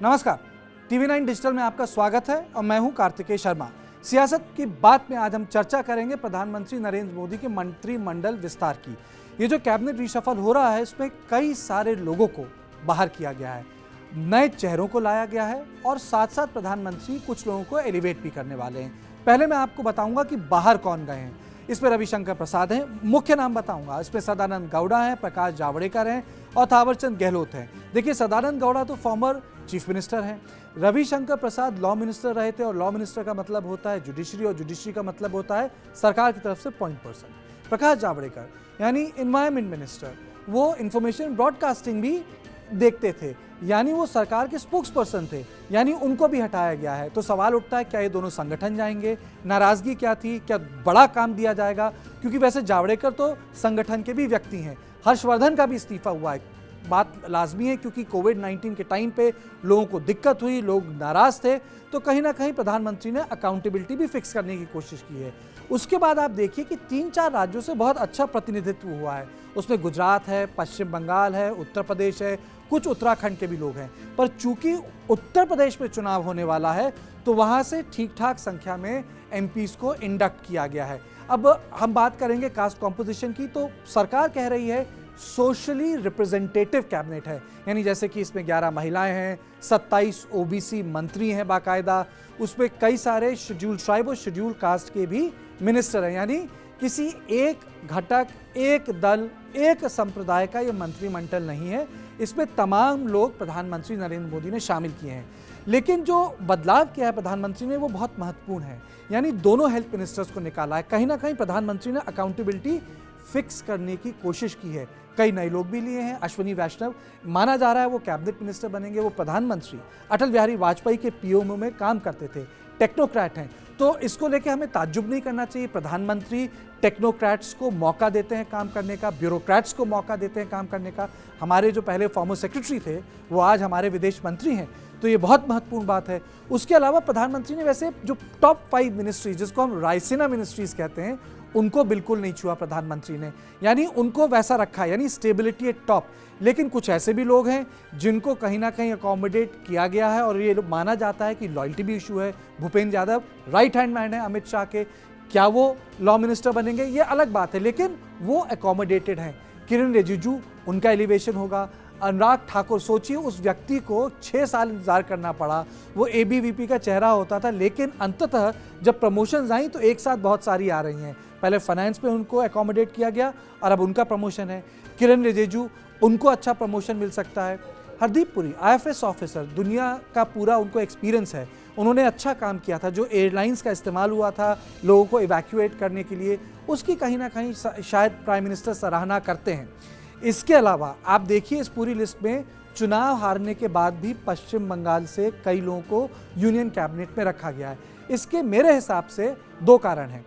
नमस्कार, TV 9 digital में आपका स्वागत है और मैं हूं कार्तिकेय शर्मा। सियासत की बात में आज हम चर्चा करेंगे प्रधानमंत्री नरेंद्र मोदी के मंत्रिमंडल विस्तार की। ये जो कैबिनेट रिशफल हो रहा है, इसमें कई सारे लोगों को बाहर किया गया है, नए चेहरों को लाया गया है और साथ साथ प्रधानमंत्री कुछ लोगों को एलिवेट भी करने वाले हैं। पहले मैं आपको बताऊंगा कि बाहर कौन गए हैं। इसमें रविशंकर प्रसाद हैं, मुख्य नाम बताऊंगा। इसमें सदानंद गौड़ा हैं, प्रकाश जावड़ेकर हैं और थावरचंद गहलोत हैं। देखिए, सदानंद गौड़ा तो फॉर्मर चीफ मिनिस्टर हैं, रविशंकर प्रसाद लॉ मिनिस्टर रहे थे और लॉ मिनिस्टर का मतलब होता है जुडिशरी और जुडिशरी का मतलब होता है सरकार की तरफ से पॉइंट पर्सन। प्रकाश जावड़ेकर यानी एनवायरमेंट मिनिस्टर, वो इंफॉर्मेशन ब्रॉडकास्टिंग भी देखते थे, यानी वो सरकार के स्पोक्स पर्सन थे, यानी उनको भी हटाया गया है। तो सवाल उठता है, क्या ये दोनों संगठन जाएंगे? नाराजगी क्या थी? क्या बड़ा काम दिया जाएगा? क्योंकि वैसे जावड़ेकर तो संगठन के भी व्यक्ति हैं। हर्षवर्धन का भी इस्तीफा हुआ है, बात लाजमी है क्योंकि कोविड-19 के टाइम पे लोगों को दिक्कत हुई, लोग नाराज थे, तो कहीं ना कहीं प्रधानमंत्री ने अकाउंटेबिलिटी भी फिक्स करने की कोशिश की है। उसके बाद आप देखिए कि 3-4 राज्यों से बहुत अच्छा प्रतिनिधित्व हुआ है। उसमें गुजरात है, पश्चिम बंगाल है, उत्तर प्रदेश है, कुछ उत्तराखंड के भी लोग हैं। पर चूंकि उत्तर प्रदेश में चुनाव होने वाला है, तो वहां से ठीक ठाक संख्या में एमपीज को इंडक्ट किया गया है। अब हम बात करेंगे कास्ट कॉम्पोजिशन की, तो सरकार कह रही है सोशली रिप्रेजेंटेटिव कैबिनेट है, यानी जैसे कि इसमें 11 महिलाएं हैं, 27 ओबीसी मंत्री हैं बाकायदा, उसमें कई सारे शेड्यूल ट्राइब और शेड्यूल कास्ट के भी मिनिस्टर हैं, यानी किसी एक घटक, एक दल, एक संप्रदाय का ये मंत्रिमंडल नहीं है। इसमें तमाम लोग प्रधानमंत्री नरेंद्र मोदी ने शामिल किए हैं। लेकिन जो बदलाव किया है प्रधानमंत्री ने, वो बहुत महत्वपूर्ण है, यानी दोनों हेल्थ मिनिस्टर्स को निकाला है। कहीं ना कहीं प्रधानमंत्री ने अकाउंटेबिलिटी फिक्स करने की कोशिश की है। कई नए लोग भी लिए हैं। अश्विनी वैष्णव माना जा रहा है वो कैबिनेट मिनिस्टर बनेंगे। वो प्रधानमंत्री अटल बिहारी वाजपेयी के पीएमओ में काम करते थे, टेक्नोक्रेट हैं, तो इसको लेके हमें ताज्जुब नहीं करना चाहिए। प्रधानमंत्री टेक्नोक्रेट्स को मौका देते हैं काम करने का, ब्यूरोक्रेट्स को मौका देते हैं काम करने का। हमारे जो पहले फॉर्मर सेक्रेटरी थे वो आज हमारे विदेश मंत्री हैं, तो ये बहुत महत्वपूर्ण बात है। उसके अलावा प्रधानमंत्री ने वैसे जो टॉप 5 मिनिस्ट्रीज, जिसको हम रायसीना मिनिस्ट्रीज कहते हैं, उनको बिल्कुल नहीं छुआ प्रधानमंत्री ने, यानी उनको वैसा रखा, यानी स्टेबिलिटी एट टॉप। लेकिन कुछ ऐसे भी लोग हैं जिनको कहीं ना कहीं अकोमोडेट किया गया है और ये माना जाता है कि लॉयल्टी भी इशू है। Bhupendra Yadav right hand man है अमित शाह के, क्या वो लॉ मिनिस्टर बनेंगे ये अलग बात है, लेकिन वो अकोमोडेटेड हैं। किरण रिजिजू, उनका एलिवेशन होगा। अनुराग ठाकुर, सोचिए उस व्यक्ति को 6 साल इंतजार करना पड़ा, वो एबीवीपी का चेहरा होता था, लेकिन अंततः जब प्रमोशंस आई तो एक साथ बहुत सारी आ रही हैं। पहले फाइनेंस में उनको अकोमोडेट किया गया और अब उनका प्रमोशन है। किरण रिजिजू, उनको अच्छा प्रमोशन मिल सकता है। हरदीप पुरी आईएफएस ऑफिसर, दुनिया का पूरा उनको एक्सपीरियंस है, उन्होंने अच्छा काम किया था। जो एयरलाइंस का इस्तेमाल हुआ था लोगों को इवैक्यूएट करने के लिए, उसकी कहीं ना कहीं शायद प्राइम मिनिस्टर सराहना करते हैं। इसके अलावा आप देखिए इस पूरी लिस्ट में चुनाव हारने के बाद भी पश्चिम बंगाल से कई लोगों को यूनियन कैबिनेट में रखा गया है। इसके मेरे हिसाब से 2 कारण हैं।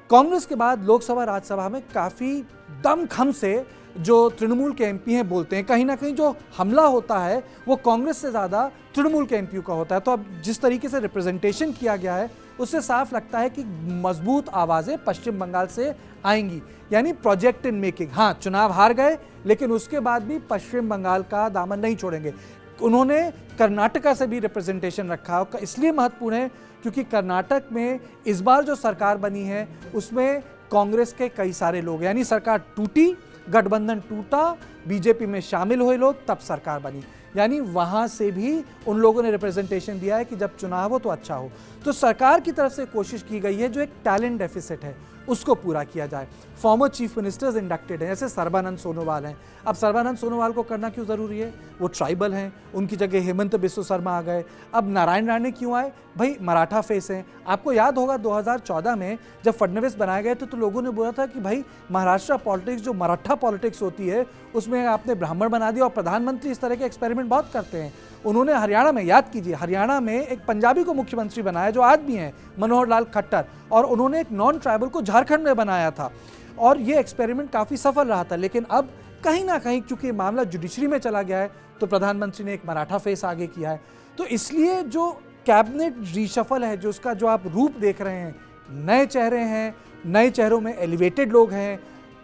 कांग्रेस के बाद लोकसभा राज्यसभा में काफ़ी दमखम से जो तृणमूल के एमपी हैं बोलते हैं, कहीं ना कहीं जो हमला होता है वो कांग्रेस से ज़्यादा तृणमूल के एमपी का होता है। तो अब जिस तरीके से रिप्रेजेंटेशन किया गया है उससे साफ लगता है कि मजबूत आवाज़ें पश्चिम बंगाल से आएंगी, यानी प्रोजेक्ट इन मेकिंग। हाँ, चुनाव हार गए लेकिन उसके बाद भी पश्चिम बंगाल का दामन नहीं छोड़ेंगे। उन्होंने कर्नाटका से भी रिप्रेजेंटेशन रखा, इसलिए महत्वपूर्ण है क्योंकि कर्नाटक में इस बार जो सरकार बनी है उसमें कांग्रेस के कई सारे लोग, यानी सरकार टूटी, गठबंधन टूटा, बीजेपी में शामिल हुए लोग, तब सरकार बनी, यानी वहां से भी उन लोगों ने रिप्रेजेंटेशन दिया है कि जब चुनाव हो तो अच्छा हो। तो सरकार की तरफ से कोशिश की गई है जो एक टैलेंट डेफिसिट है उसको पूरा किया जाए। फॉर्मर चीफ मिनिस्टर्स इंडक्टेड हैं, जैसे सर्बानंद सोनोवाल हैं। अब सर्बानंद सोनोवाल को करना क्यों ज़रूरी है? वो ट्राइबल हैं, उनकी जगह हेमंत बिस्व शर्मा आ गए। अब नारायण राणे क्यों आए? भाई मराठा फेस हैं। आपको याद होगा 2014 में जब फडणवीस बनाए गए थे तो लोगों ने बोला था कि भाई महाराष्ट्र पॉलिटिक्स जो मराठा पॉलिटिक्स होती है उसमें आपने ब्राह्मण बना दिया, और प्रधानमंत्री इस तरह के एक्सपेरिमेंट बहुत करते हैं। उन्होंने हरियाणा में, याद कीजिए, हरियाणा में एक पंजाबी को मुख्यमंत्री बनाया जो आज भी हैं, मनोहर लाल खट्टर, और उन्होंने एक नॉन ट्राइबल को झारखंड में बनाया था और ये एक्सपेरिमेंट काफ़ी सफल रहा था। लेकिन अब कहीं ना कहीं चूंकि मामला जुडिशरी में चला गया है तो प्रधानमंत्री ने एक मराठा फेस आगे किया है। तो इसलिए जो कैबिनेट रिशफल है, जो उसका जो आप रूप देख रहे हैं, नए चेहरे हैं, नए चेहरों में एलिवेटेड लोग हैं।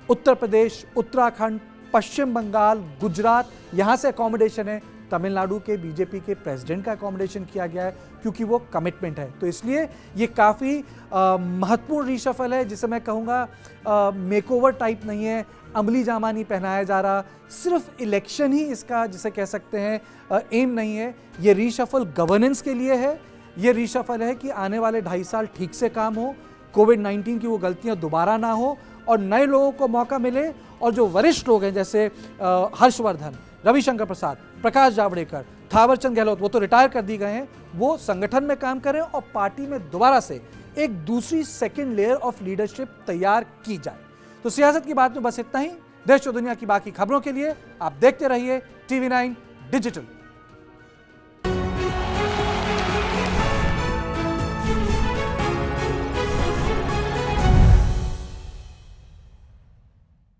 उत्तर प्रदेश, उत्तराखंड, पश्चिम बंगाल, गुजरात, यहाँ से अकोमोडेशन है। तमिलनाडु के बीजेपी के प्रेसिडेंट का अकोमोडेशन किया गया है, क्योंकि वो कमिटमेंट है। तो इसलिए ये काफ़ी महत्वपूर्ण रीशफल है, जिसे मैं कहूँगा मेकओवर टाइप नहीं है, अमली जामा नहीं पहनाया जा रहा, सिर्फ इलेक्शन ही इसका जिसे कह सकते हैं एम नहीं है। ये रीशफल गवर्नेंस के लिए है, ये रीशफल है कि आने वाले 2.5 साल ठीक से काम हो, कोविड-19 की वो गलतियां दोबारा ना हो और नए लोगों को मौका मिले, और जो वरिष्ठ लोग हैं जैसे हर्षवर्धन, रविशंकर प्रसाद, प्रकाश जावड़ेकर, थावरचंद गहलोत, वो तो रिटायर कर दी गए हैं, वो संगठन में काम करें और पार्टी में दोबारा से एक दूसरी सेकेंड लेयर ऑफ लीडरशिप तैयार की जाए। तो सियासत की बात में बस इतना ही। देश और दुनिया की बाकी खबरों के लिए आप देखते रहिए TV9 डिजिटल।